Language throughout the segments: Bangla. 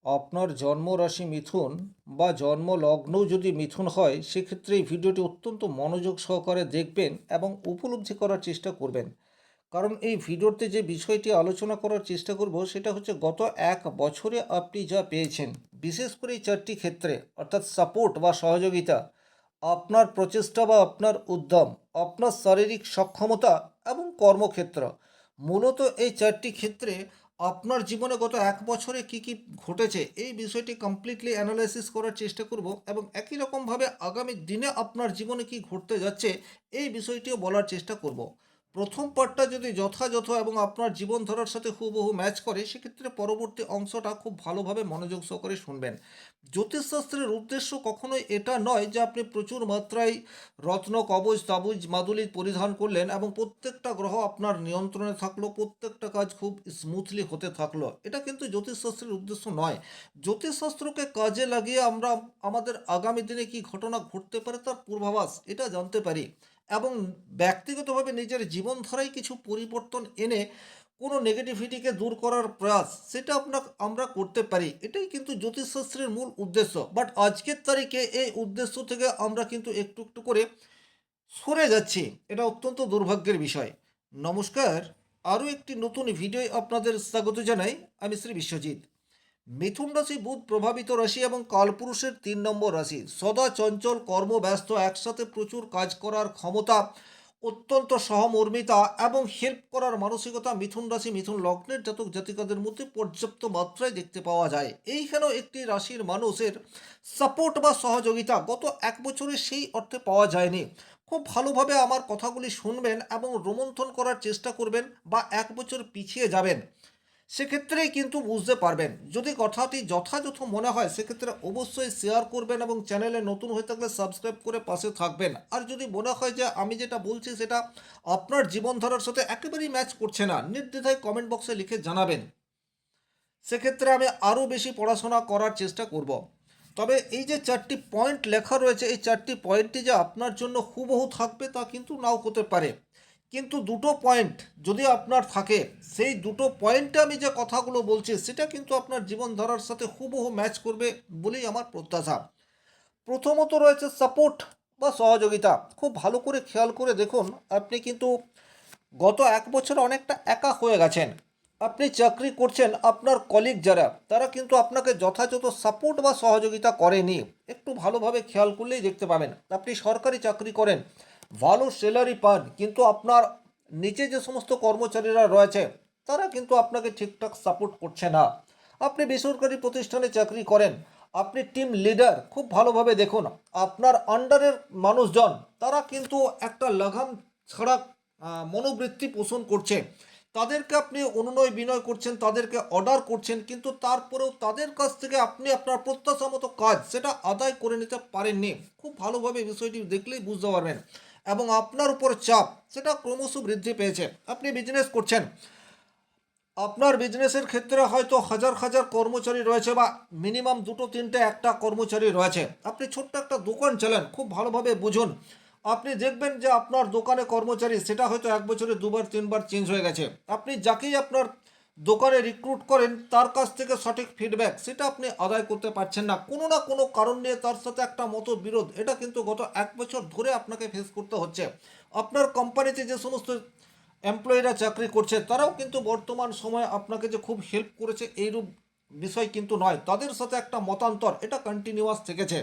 আপনার জন্ম রাশি মিথুন বা জন্ম লগ্নও যদি মিথুন হয়, সেক্ষেত্রে এই ভিডিওটি অত্যন্ত মনোযোগ সহকারে দেখবেন এবং উপলব্ধি করার চেষ্টা করবেন। কারণ এই ভিডিওতে যে বিষয়টি আলোচনা করার চেষ্টা করব সেটা হচ্ছে গত 1 বছরে আপনি যা পেয়েছেন, বিশেষ করে এই 4টি ক্ষেত্রে, অর্থাৎ সাপোর্ট বা সহযোগিতা, আপনার প্রচেষ্টা বা আপনার উদ্যম, আপনার শারীরিক সক্ষমতা এবং কর্মক্ষেত্র। মূলত এই 4টি ক্ষেত্রে আপনার জীবনে গত 1 বছরে কি কি ঘটেছে এই বিষয়টি কমপ্লিটলি অ্যানালাইসিস করার চেষ্টা করব এবং একই রকমভাবে আগামী দিনে আপনার জীবনে কি ঘটতে যাচ্ছে এই বিষয়টিও বলার চেষ্টা করব। প্রথম পার্টটা যদি যথাযথ এবং আপনার জীবনধারার সাথে হুবহু ম্যাচ করে, সেক্ষেত্রে পরবর্তী অংশটা খুব ভালোভাবে মনোযোগ সহকারে শুনবেন। জ্যোতিষশাস্ত্রের উদ্দেশ্য কখনোই এটা নয় যে আপনি প্রচুর মাত্রায় রত্ন কবচ তাবুজ মাদুলি পরিধান করলেন এবং প্রত্যেকটা গ্রহ আপনার নিয়ন্ত্রণে থাকলো, প্রত্যেকটা কাজ খুব স্মুথলি হতে থাকলো। এটা কিন্তু জ্যোতিষশাস্ত্রের উদ্দেশ্য নয়। জ্যোতিষশাস্ত্রকে কাজে লাগিয়ে আমরা আমাদের আগামী দিনে কি ঘটনা ঘটতে পারে তার পূর্বাভাস এটা জানতে পারি এবং ব্যক্তিগতভাবে নিজের জীবনধারায় কিছু পরিবর্তন এনে কোনো নেগেটিভিটিকে দূর করার প্রয়াস সেটা আমরা করতে পারি। এটাই কিন্তু জ্যোতিষশাস্ত্রের মূল উদ্দেশ্য। বাট আজকের তারিখে এই উদ্দেশ্য থেকে আমরা কিন্তু একটু একটু করে সরে যাচ্ছি। এটা অত্যন্ত দুর্ভাগ্যের বিষয়। নমস্কার, আরও একটি নতুন ভিডিও আপনাদের স্বাগত জানাই। আমি শ্রী বিশ্বজিৎ। মিথুন রাশি বুধ প্রভাবিত রাশি এবং কালপুরুষের 3 নম্বর রাশি। সদা চঞ্চল, কর্মব্যস্ত, একসাথে প্রচুর কাজ করার ক্ষমতা, অত্যন্ত সহমর্মিতা এবং হেল্প করার মানসিকতা মিথুন রাশি মিথুন লগ্নের জাতক জাতিকাদের মধ্যে পর্যাপ্ত মাত্রায় দেখতে পাওয়া যায়। এইখানেও একটি রাশির মানুষের সাপোর্ট বা সহযোগিতা গত 1 বছরে সেই অর্থে পাওয়া যায়নি। খুব ভালোভাবে আমার কথাগুলি শুনবেন এবং রোমন্থন করার চেষ্টা করবেন বা 1 বছর পিছিয়ে যাবেন, সেক্ষেত্রেই কিন্তু বুঝতে পারবেন। যদি কথাটি যথাযথ মনে হয় সেক্ষেত্রে অবশ্যই শেয়ার করবেন এবং চ্যানেলে নতুন হয়ে থাকলে সাবস্ক্রাইব করে পাশে থাকবেন। আর যদি মনে হয় যে আমি যেটা বলছি সেটা আপনার জীবনধারার সাথে একেবারেই ম্যাচ করছে না, নির্দ্বিধায় কমেন্ট বক্সে লিখে জানাবেন। সেক্ষেত্রে আমি আরও বেশি পড়াশোনা করার চেষ্টা করব। তবে এই যে 4টি পয়েন্ট লেখা রয়েছে, এই 4টি পয়েন্টটি যে আপনার জন্য হুবহু থাকবে তা কিন্তু নাও হতে পারে। কিন্তু দুটো পয়েন্ট যদি আপনার থাকে, সেই দুটো পয়েন্টে আমি যে কথাগুলো বলছি সেটা কিন্তু আপনার জীবনধারার সাথে হুবহু ম্যাচ করবে বলেই আমার প্রত্যাশা। প্রথমত রয়েছে সাপোর্ট বা সহযোগিতা। খুব ভালো করে খেয়াল করে দেখুন, আপনি কিন্তু গত 1 বছর অনেকটা একা হয়ে গেছেন। আপনি চাকরি করছেন, আপনার কলিগ যারা তারা কিন্তু আপনাকে যথাযথ সাপোর্ট বা সহযোগিতা করেনি। একটু ভালোভাবে খেয়াল করলেই দেখতে পাবেন। আপনি সরকারি চাকরি করেন, ভালো স্যালারি পান, কিন্তু আপনার নিচে যে সমস্ত কর্মচারীরা রয়েছে তারা কিন্তু আপনাকে ঠিকঠাক সাপোর্ট করছে না। আপনি বেসরকারি প্রতিষ্ঠানে চাকরি করেন, আপনি টিম লিডার, খুব ভালোভাবে দেখুন আপনার আন্ডারের মানুষজন তারা কিন্তু একটা লাগাম ছাড়া মনোবৃত্তি পোষণ করছে। তাদেরকে আপনি অনুনয় বিনয় করছেন, তাদেরকে অর্ডার করছেন, কিন্তু তারপরেও তাদের কাছ থেকে আপনি আপনার প্রত্যাশা মতো কাজ সেটা আদায় করে নিতে পারেননি। খুব ভালোভাবে বিষয়টি দেখলেই বুঝতে পারবেন। এবং আপনার উপর চাপ সেটা ক্রমশ বৃদ্ধি পেয়েছে। আপনি বিজনেস করছেন, আপনার বিজনেসের ক্ষেত্রে হয়তো হাজার হাজার কর্মচারী রয়েছে বা মিনিমাম দুটো তিনটে একটা কর্মচারী রয়েছে। আপনি ছোট্ট একটা দোকান চালান, খুব ভালোভাবে বুঝুন। আপনি দেখবেন যে আপনার দোকানে কর্মচারী সেটা হয়তো 1 বছরে 2 বার 3 বার চেঞ্জ হয়ে গেছে। আপনি যাকেই আপনার দোকানে রিক্রুট করেন তার কাছ থেকে সঠিক ফিডব্যাক সেটা আপনি আদায় করতে পারছেন না। কোনো না কোনো কারণ নিয়ে তার সাথে একটা মতবিরোধ এটা কিন্তু গত 1 বছর ধরে আপনাকে ফেস করতে হচ্ছে। আপনার কোম্পানিতে যে সমস্ত এমপ্লয়িরা চাকরি করছে তারাও কিন্তু বর্তমান সময়ে আপনাকে যে খুব হেল্প করেছে এইরূপ বিষয় কিন্তু নয়, তাদের সাথে একটা মতান্তর এটা কন্টিনিউয়াস থেকেছে।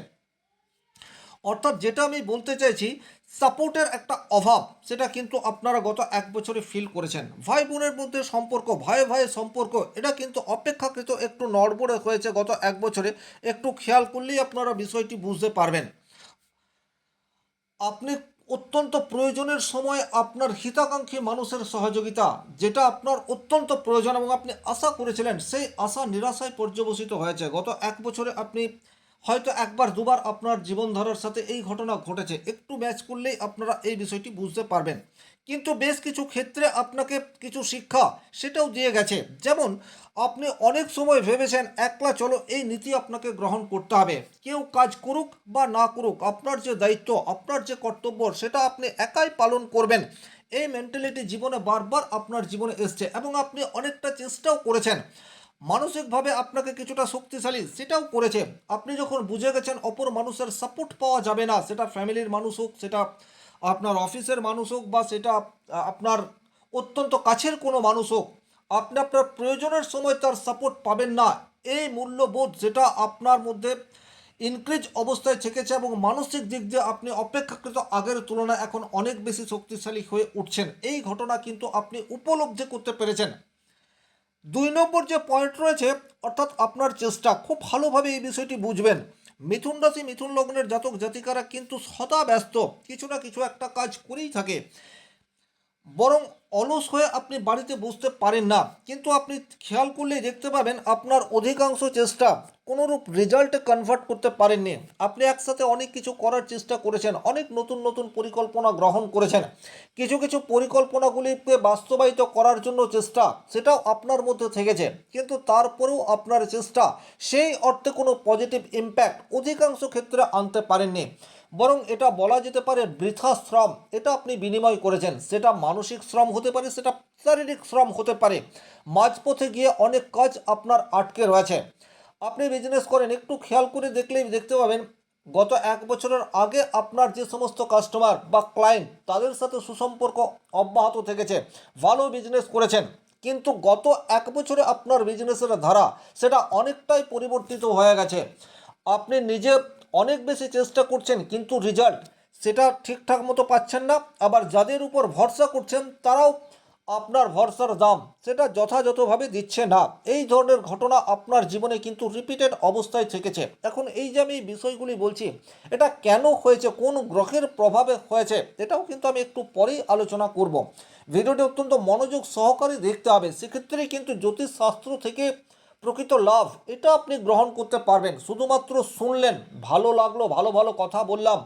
অর্থাৎ যেটা আমি বলতে চাইছি, সাপোর্টের একটা অভাব সেটা কিন্তু আপনারা গত 1 বছরে ফিল করেছেন। ভাই বোনের মধ্যে সম্পর্ক, ভাই ভাইয়ের সম্পর্ক এটা কিন্তু অপেক্ষাকৃত একটু নড়বড়ে হয়েছে গত 1 বছরে। একটু খেয়াল করলেই আপনারা বিষয়টি বুঝতে পারবেন। আপনি অত্যন্ত প্রয়োজনের সময় আপনার হিতাকাঙ্ক্ষী মানুষের সহযোগিতা যেটা আপনার অত্যন্ত প্রয়োজন এবং আপনি আশা করেছিলেন, সেই আশা নিরাশায় পর্যবসিত হয়েছে। গত 1 বছরে আপনি হয়তো একবার দুবার আপনার জীবনধারার সাথে এই ঘটনা ঘটেছে। একটু ম্যাচ করলেই আপনারা এই বিষয়টি বুঝতে পারবেন। কিন্তু বেশ কিছু ক্ষেত্রে আপনাকে কিছু শিক্ষা সেটাও দিয়ে গেছে। যেমন আপনি অনেক সময় ভেবেছেন একলা চলো এই নীতি আপনাকে গ্রহণ করতে হবে, কেউ কাজ করুক বা না করুক আপনার যে দায়িত্ব আপনার যে কর্তব্য সেটা আপনি একাই পালন করবেন। এই মেন্টালিটি জীবনে বারবার আপনার জীবনে এসছে এবং আপনি অনেকটা চেষ্টাও করেছেন। মানসিকভাবে আপনাকে কিছুটা শক্তিশালী সেটাও করেছে। আপনি যখন বুঝে গেছেন অপর মানুষের সাপোর্ট পাওয়া যাবে না, সেটা ফ্যামিলির মানুষ হোক, সেটা আপনার অফিসের মানুষ হোক, বা সেটা আপনার অত্যন্ত কাছের কোনো মানুষ হোক, আপনি আপনার প্রয়োজনের সময় তার সাপোর্ট পাবেন না, এই মূল্যবোধ যেটা আপনার মধ্যে ইনক্রিজ অবস্থায় থেকেছে এবং মানসিক দিক দিয়ে আপনি অপেক্ষাকৃত আগের তুলনায় এখন অনেক বেশি শক্তিশালী হয়ে উঠছেন, এই ঘটনা কিন্তু আপনি উপলব্ধি করতে পেরেছেন। 2 নম্বর যে পয়েন্ট রয়েছে, অর্থাৎ আপনার চেষ্টা, খুব ভালোভাবে এই বিষয়টি বুঝবেন। মিথুন রাশি মিথুন লগ্নের জাতক জাতিকারা কিন্তু সদা ব্যস্ত, কিছু না কিছু একটা কাজ করেই থাকে, বরং অলস হয়ে আপনি বাড়িতে বসতে পারেন না। কিন্তু আপনি খেয়াল করলেই দেখতে পাবেন আপনার অধিকাংশ চেষ্টা কোনোরূপ রেজাল্টে কনভার্ট করতে পারেননি। আপনি একসাথে অনেক কিছু করার চেষ্টা করেছেন, অনেক নতুন নতুন পরিকল্পনা গ্রহণ করেছেন, কিছু কিছু পরিকল্পনাগুলিকে বাস্তবায়িত করার জন্য চেষ্টা সেটাও আপনার মধ্যে থেকেছে, কিন্তু তারপরেও আপনার চেষ্টা সেই অর্থে কোনো পজিটিভ ইম্প্যাক্ট অধিকাংশ ক্ষেত্রে আনতে পারেননি, বরং এটা বলা যেতে পারে বৃথা শ্রম এটা আপনি বিনিময় করেছেন। সেটা মানসিক শ্রম হতে পারে, সেটা শারীরিক শ্রম হতে পারে। মাঝপথে গিয়ে অনেক কাজ আপনার আটকে রয়েছে। আপনি বিজনেস করেন, একটু খেয়াল করে দেখলেই দেখতে পাবেন গত 1 বছরের আগে আপনার যে সমস্ত কাস্টমার বা ক্লায়েন্ট তাদের সাথে সুসম্পর্ক অব্যাহত থেকেছে, ভালো বিজনেস করেছেন, কিন্তু গত 1 বছরে আপনার বিজনেসের ধারা সেটা অনেকটাই পরিবর্তিত হয়ে গেছে। আপনি নিজে অনেক বেশি চেষ্টা করছেন, কিন্তু রেজাল্ট সেটা ঠিকঠাক মতো পাচ্ছেন না। আবার যাদের উপর ভরসা করছেন তারাও আপনার ভরসার দাম সেটা যথাযথভাবে দিচ্ছে না। এই ধরনের ঘটনা আপনার জীবনে কিন্তু রিপিটেড অবস্থায় থেকেছে। এখন এই যে আমি এই বিষয়গুলি বলছি, এটা কেন হয়েছে, কোন গ্রহের প্রভাবে হয়েছে, এটাও কিন্তু আমি একটু পরেই আলোচনা করব। ভিডিওটি অত্যন্ত মনোযোগ সহকারে দেখতে হবে, সেক্ষেত্রেই কিন্তু জ্যোতিষশাস্ত্র থেকে প্রকৃত লাভ এটা আপনি গ্রহণ করতে পারবেন। শুধুমাত্র শুনলেন, ভালো লাগলো, ভালো ভালো কথা বললাম,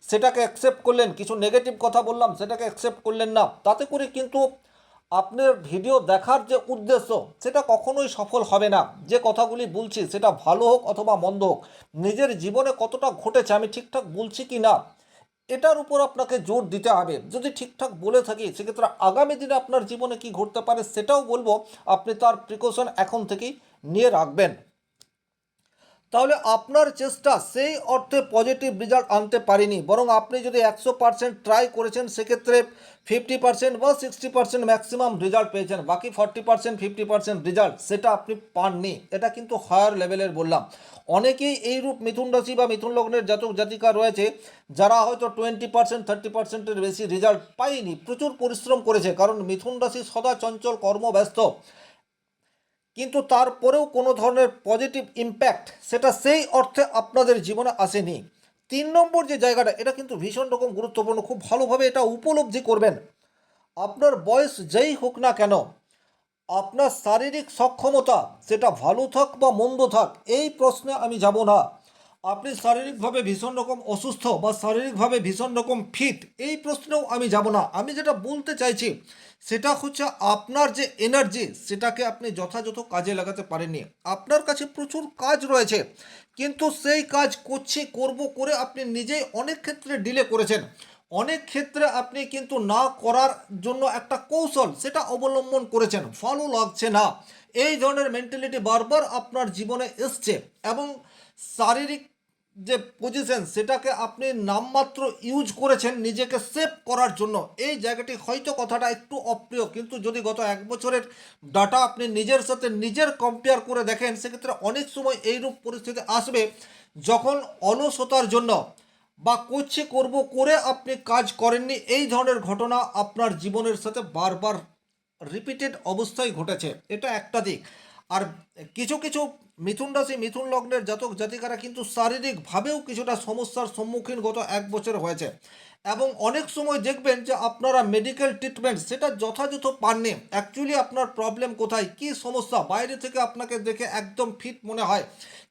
সেটাকে অ্যাকসেপ্ট করলেন, কিছু নেগেটিভ কথা বললাম সেটাকে অ্যাকসেপ্ট করলেন না, তাতে করে কিন্তু আপনার ভিডিও দেখার যে উদ্দেশ্য সেটা কখনোই সফল হবে না। যে কথাগুলি বলছি সেটা ভালো হোক অথবা মন্দ হোক, নিজের জীবনে কতটা ঘটেছে, আমি ঠিকঠাক বলছি কি না, এটার উপর আপনাকে জোর দিতে হবে। যদি ঠিকঠাক বলে থাকি সেক্ষেত্রে আগামী দিনে আপনার জীবনে কি ঘটতে পারে সেটাও বলবো, আপনি তার প্রিকশন এখন থেকেই নিয়ে রাখবেন। তাহলে আপনার চেষ্টা সেই অর্থে পজিটিভ রেজাল্ট আনতে পারেনি, বরং আপনি যদি 100% ট্রাই করেছেন সেক্ষেত্রে 50% বা 60% ম্যাক্সিমাম রেজাল্ট পেয়েছেন, বাকি 40% 50% রেজাল্ট সেটা আপনি পাননি। এটা কিন্তু হায়ার লেভেলের বললাম। অনেকেই এইরূপ মিথুন রাশি বা মিথুন লগ্নের জাতক জাতিকা রয়েছে যারা হয়তো 20% 30%-এর বেশি রেজাল্ট পায়নি, প্রচুর পরিশ্রম করেছে, কারণ মিথুন রাশি সদা চঞ্চল কর্মব্যস্ত, কিন্তু তারপরেও কোনো ধরনের পজিটিভ ইম্প্যাক্ট সেটা সেই অর্থে আপনাদের জীবনে আসেনি। 3 নম্বর যে জায়গাটা, এটা কিন্তু ভীষণ রকম গুরুত্বপূর্ণ, খুব ভালোভাবে এটা উপলব্ধি করবেন। আপনার বয়স যেই হোক না কেন, আপনার শারীরিক সক্ষমতা সেটা ভালো থাক বা মন্দ থাক, এই প্রশ্নে আমি যাব না। আপনি শারীরিকভাবে ভীষণ রকম অসুস্থ বা শারীরিকভাবে ভীষণ রকম ফিট, এই প্রশ্নেও আমি যাব না। আমি যেটা বলতে চাইছি সেটা হচ্ছে আপনার যে এনার্জি সেটাকে আপনি যথাযথ কাজে লাগাতে পারেননি। আপনার কাছে প্রচুর কাজ রয়েছে, কিন্তু সেই কাজ করছি করব করে আপনি নিজেই অনেক ক্ষেত্রে ডিলে করেছেন। অনেক ক্ষেত্রে আপনি কিন্তু না করার জন্য একটা কৌশল সেটা অবলম্বন করেছেন, ফলও লাগছে না। এই ধরনের মেন্টালিটি বারবার আপনার জীবনে এসছে, এবং শারীরিক যে পজিশন সেটাকে আপনি নামমাত্র ইউজ করেছেন নিজেকে সেভ করার জন্য। এই জায়গাটি হয়তো কথাটা একটু অপ্রিয়, কিন্তু যদি গত 1 বছরের ডাটা আপনি নিজের সাথে নিজের কম্পেয়ার করে দেখেন সেক্ষেত্রে অনেক সময় এইরূপ পরিস্থিতি আসবে যখন অলসতার জন্য বা করছি করব করে আপনি কাজ করেননি, এই ধরনের ঘটনা আপনার জীবনের সাথে বারবার রিপিটেড অবস্থায় ঘটেছে। এটা একটা দিক। আর কিছু কিছু মিথুন রাশি মিথুন লগ্নের জাতক জাতিকারা কিন্তু শারীরিকভাবেও কিছুটা সমস্যার সম্মুখীন গত 1 বছর হয়েছে, এবং অনেক সময় দেখবেন যে আপনারা মেডিকেল ট্রিটমেন্ট সেটা যথাযথ পাননি। অ্যাকচুয়ালি আপনার প্রবলেম কোথায়, কী সমস্যা, বাইরে থেকে আপনাকে দেখে একদম ফিট মনে হয়,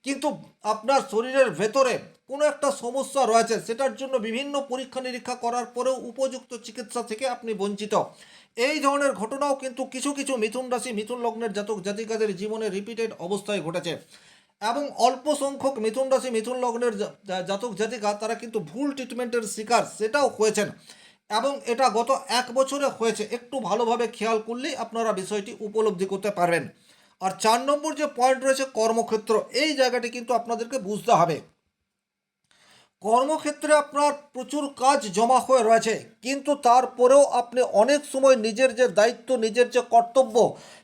কিন্তু আপনার শরীরের ভেতরে কোনো একটা সমস্যা রয়েছে, সেটার জন্য বিভিন্ন পরীক্ষা নিরীক্ষা করার পরেও উপযুক্ত চিকিৎসা থেকে আপনি বঞ্চিত। এই ধরনের ঘটনাও কিন্তু কিছু কিছু মিথুন রাশি মিথুন লগ্নের জাতক জাতিকাদের জীবনে রিপিটেড অবস্থায় ঘটেছে, এবং অল্প সংখ্যক মিথুন রাশি মিথুন লগ্নের জাতক জাতিকা তারা কিন্তু ভুল ট্রিটমেন্টের শিকার সেটাও হয়েছেন, এবং এটা গত 1 বছরে হয়েছে। একটু ভালোভাবে খেয়াল করলেই আপনারা বিষয়টি উপলব্ধি করতে পারবেন। আর 4 নম্বর যে পয়েন্ট রয়েছে কর্মক্ষেত্র, এই জায়গাটি কিন্তু আপনাদেরকে বুঝতে হবে। কর্মক্ষেত্রে আপনার প্রচুর কাজ জমা হয়ে রয়েছে, কিন্তু তারপরেও আপনি অনেক সময় নিজের যে দায়িত্ব, নিজের যে কর্তব্য,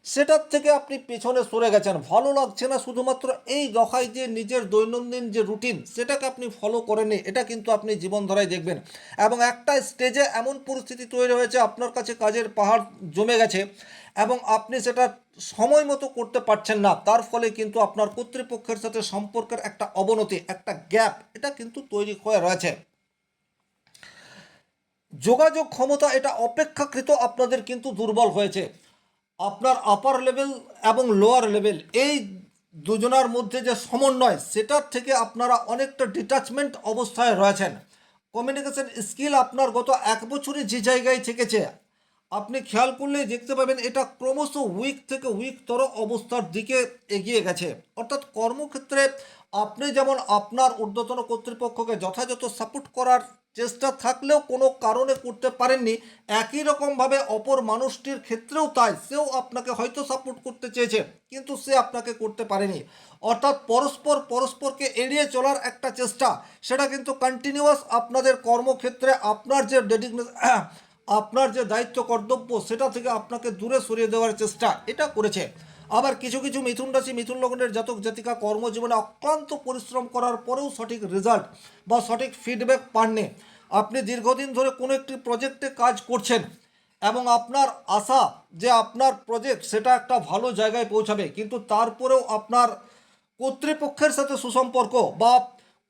সেটার থেকে আপনি পেছনে সরে গেছেন। ভালো লাগছে না শুধুমাত্র এই দফায় যে নিজের দৈনন্দিন যে রুটিন সেটাকে আপনি ফলো করেননি, এটা কিন্তু আপনি জীবনধারায় দেখবেন। এবং একটা স্টেজে এমন পরিস্থিতি তৈরি হয়েছে, আপনার কাছে কাজের পাহাড় জমে গেছে এবং আপনি সেটা সময় মতো করতে পারছেন না। তার ফলে কিন্তু আপনার কর্তৃপক্ষের সাথে সম্পর্কের একটা অবনতি, একটা গ্যাপ, এটা কিন্তু তৈরি হয়ে রয়েছে। যোগাযোগ ক্ষমতা এটা অপেক্ষাকৃত আপনাদের কিন্তু দুর্বল হয়েছে। আপনার আপার লেভেল এবং লোয়ার লেভেল, এই দুজনার মধ্যে যে সমন্বয়, সেটার থেকে আপনারা অনেকটা ডিটাচমেন্ট অবস্থায় রয়েছেন। কমিউনিকেশন স্কিল আপনার গত 1 বছরে যে জায়গায় থেকেছে, আপনি খেয়াল করলেই দেখতে পাবেন এটা ক্রমশ উইক থেকে উইকতর অবস্থার দিকে এগিয়ে গেছে। অর্থাৎ কর্মক্ষেত্রে আপনি যেমন আপনার ঊর্ধ্বতন কর্তৃপক্ষকে যথাযথ সাপোর্ট করার চেষ্টা থাকলেও কোনো কারণে করতে পারেননি, একই রকমভাবে অপর মানুষটির ক্ষেত্রেও তাই, সেও আপনাকে হয়তো সাপোর্ট করতে চেয়েছে কিন্তু সে আপনাকে করতে পারেনি। অর্থাৎ পরস্পরকে এড়িয়ে চলার একটা চেষ্টা, সেটা কিন্তু কন্টিনিউয়াস আপনাদের কর্মক্ষেত্রে আপনার যে আপনার যে দায়িত্ব কর্তব্য সেটা থেকে আপনাকে দূরে সরিয়ে দেওয়ার চেষ্টা এটা করেছে। আবার কিছু কিছু মিথুন রাশি, মিথুন লগ্নের জাতক জাতিকা কর্মজীবনে অক্লান্ত পরিশ্রম করার পরেও সঠিক রেজাল্ট বা সঠিক ফিডব্যাক পাননি। আপনি দীর্ঘদিন ধরে কোনো একটি প্রজেক্টে কাজ করছেন এবং আপনার আশা যে আপনার প্রজেক্ট সেটা একটা ভালো জায়গায় পৌঁছাবে, কিন্তু তারপরেও আপনার কর্তৃপক্ষের সাথে সুসম্পর্ক বা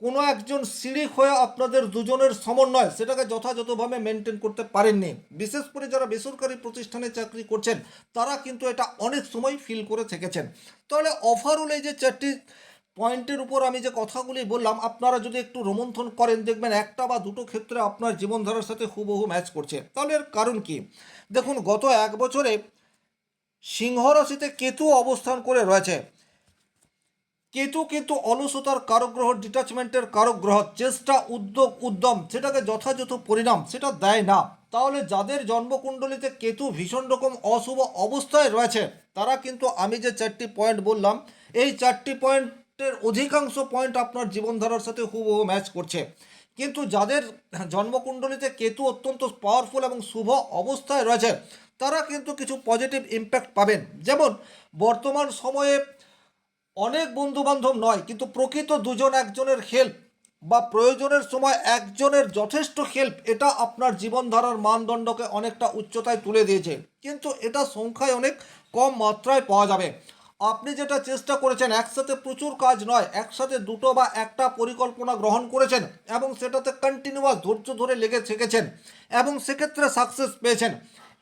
কোনো একজন সিঁড়ি হয়ে আপনাদের দুজনের সমন্বয় সেটাকে যথাযথভাবে মেনটেন করতে পারেননি। বিশেষ করে যারা বেসরকারি প্রতিষ্ঠানে চাকরি করছেন, তারা কিন্তু এটা অনেক সময় ফিল করে থেকেছেন। তাহলে ওভারঅল এই যে 4টি পয়েন্টের উপর আমি যে কথাগুলি বললাম, আপনারা যদি একটু রোমন্থন করেন, দেখবেন একটা বা দুটো ক্ষেত্রে আপনার জীবনধারার সাথে হুবহু ম্যাচ করছে। তাহলে এর কারণ কি? দেখুন, গত 1 বছরে সিংহ রাশিতে কেতু অবস্থান করে রয়েছে। কেতু কিন্তু অলসতার কারক গ্রহ, ডিটাচমেন্টের কারক গ্রহ। চেষ্টা, উদ্যোগ, উদ্যম সেটাকে যথাযথ পরিণাম সেটা দেয় না। তাহলে যাদের জন্মকুণ্ডলিতে কেতু ভীষণ রকম অশুভ অবস্থায় রয়েছে, তারা কিন্তু আমি যে 4টি পয়েন্ট বললাম, এই 4টি পয়েন্টের অধিকাংশ পয়েন্ট আপনার জীবনধারার সাথে হুবহু ম্যাচ করছে। কিন্তু যাদের জন্মকুণ্ডলিতে কেতু অত্যন্ত পাওয়ারফুল এবং শুভ অবস্থায় রয়েছে, তারা কিন্তু কিছু পজিটিভ ইম্প্যাক্ট পাবেন। যেমন বর্তমান সময়ে অনেক বন্ধুবান্ধব নয়, কিন্তু প্রকৃত দুজন একজনের হেল্প বা প্রয়োজনের সময় একজনের যথেষ্ট হেল্প, এটা আপনার জীবনধারার মানদণ্ডকে অনেকটা উচ্চতায় তুলে দিয়েছে। কিন্তু এটা সংখ্যায় অনেক কম মাত্রায় পাওয়া যাবে। আপনি যেটা চেষ্টা করেছেন, একসাথে প্রচুর কাজ নয়, একসাথে দুটো বা একটা পরিকল্পনা গ্রহণ করেছেন এবং সেটাতে কন্টিনিউয়াস ধৈর্য ধরে লেগে থেকেছেন এবং সেক্ষেত্রে সাকসেস পেয়েছেন,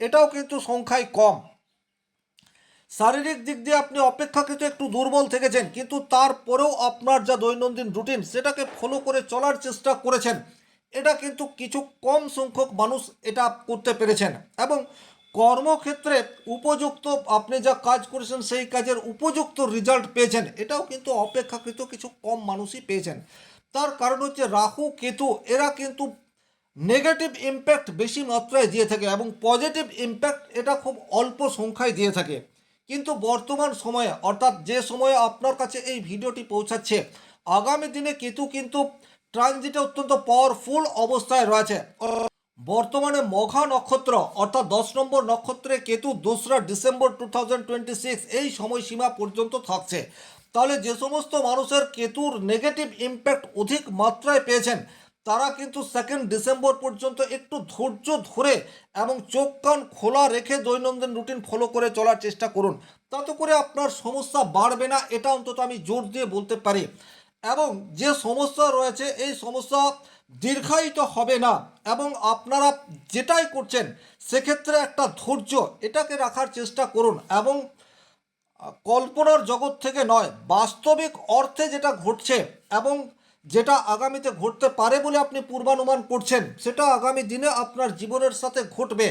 এটাও কিন্তু সংখ্যায় কম। শারীরিক দিক দিয়ে আপনি অপেক্ষাকৃত একটু দুর্বল থেকেছেন, কিন্তু তারপরেও আপনার যা দৈনন্দিন রুটিন সেটাকে ফলো করে চলার চেষ্টা করেছেন। এটা কিন্তু কিছু কম সংখ্যক মানুষ এটা করতে পেরেছেন এবং কর্মক্ষেত্রে উপযুক্ত আপনি যা কাজ করেছেন সেই কাজের উপযুক্ত রেজাল্ট পেয়েছেন, এটাও কিন্তু অপেক্ষাকৃত কিছু কম মানুষই পেয়েছেন। তার কারণ হচ্ছে রাহু কেতু এরা কিন্তু নেগেটিভ ইম্প্যাক্ট বেশি মাত্রায় দিয়ে থাকে এবং পজিটিভ ইম্প্যাক্ট এটা খুব অল্প সংখ্যায় দিয়ে থাকে। কিন্তু বর্তমান সময়ে, অর্থাৎ যে সময়ে আপনার কাছে এই ভিডিওটি পৌঁছাচ্ছে, আগামী দিনে কেতু কিন্তু ট্রানজিটে অত্যন্ত পাওয়ারফুল অবস্থায় রয়েছে। বর্তমানে মঘা নক্ষত্র অর্থাৎ 10 নম্বর নক্ষত্রে কেতু 2রা ডিসেম্বর 2026 এই সময়সীমা পর্যন্ত থাকছে। তাহলে যে সমস্ত মানুষের কেতুর নেগেটিভ ইম্প্যাক্ট অধিক মাত্রায় পেয়েছেন, তারা কিন্তু 2 ডিসেম্বর পর্যন্ত একটু ধৈর্য ধরে এবং চোখ কান খোলা রেখে দৈনন্দিন রুটিন ফলো করে চলার চেষ্টা করুন। তাতে করে আপনার সমস্যা বাড়বে না, এটা অন্তত আমি জোর দিয়ে বলতে পারি। এবং যে সমস্যা রয়েছে এই সমস্যা দীর্ঘায়িত হবে না এবং আপনারা যেটাই করছেন সেক্ষেত্রে একটা ধৈর্য এটাকে রাখার চেষ্টা করুন এবং কল্পনার জগৎ থেকে নয়, বাস্তবিক অর্থে যেটা ঘটছে এবং যেটা আগামীতে ঘটতে পারে বলে আপনি পূর্বানুমান করছেন, সেটা আগামী দিনে আপনার জীবনের সাথে ঘটবে,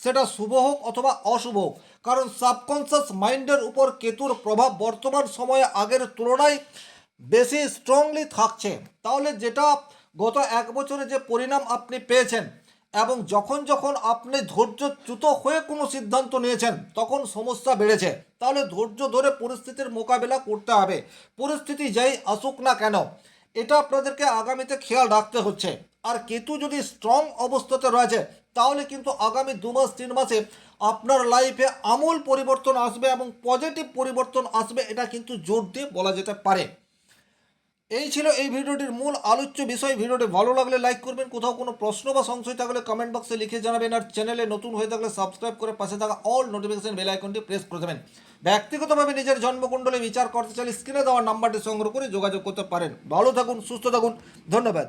সেটা শুভ হোক অথবা অশুভ হোক। কারণ সাবকনসিয়াস মাইন্ডের উপর কেতুর প্রভাব বর্তমান সময়ে আগের তুলনায় বেশি স্ট্রংলি থাকছে। তাহলে যেটা গত 1 বছরে যে পরিণাম আপনি পেয়েছেন এবং যখন যখন আপনি ধৈর্যচ্যুত হয়ে কোনো সিদ্ধান্ত নিয়েছেন তখন সমস্যা বেড়েছে। তাহলে ধৈর্য ধরে পরিস্থিতির মোকাবেলা করতে হবে, পরিস্থিতি যাই আসুক না কেন। এটা আপনাদেরকে আগামীতে খেয়াল রাখতে হচ্ছে। আর কেতু যদি স্ট্রং অবস্থাতে রয়েছে তাহলে কিন্তু আগামী 2 মাস 3 মাসে আপনার লাইফে আমূল পরিবর্তন আসবে এবং পজিটিভ পরিবর্তন আসবে, এটা কিন্তু জোর দিয়ে বলা যেতে পারে। এই ছিল এই ভিডিওটির মূল আলোচ্য বিষয়। ভিডিওটি ভালো লাগলে লাইক করবেন, কোথাও কোনো প্রশ্ন বা সংশয় থাকলে কমেন্ট বক্সে লিখে জানাবেন, আর চ্যানেলে নতুন হয়ে থাকলে সাবস্ক্রাইব করে পাশে থাকা অল নোটিফিকেশন বেল আইকনটি প্রেস করে দেবেন। ব্যক্তিগতভাবে নিজের জন্মকুণ্ডলী বিচার করতে চাইলে স্ক্রিনে দেওয়া নাম্বারটি সংগ্রহ করে যোগাযোগ করতে পারেন। ভালো থাকুন, সুস্থ থাকুন, ধন্যবাদ।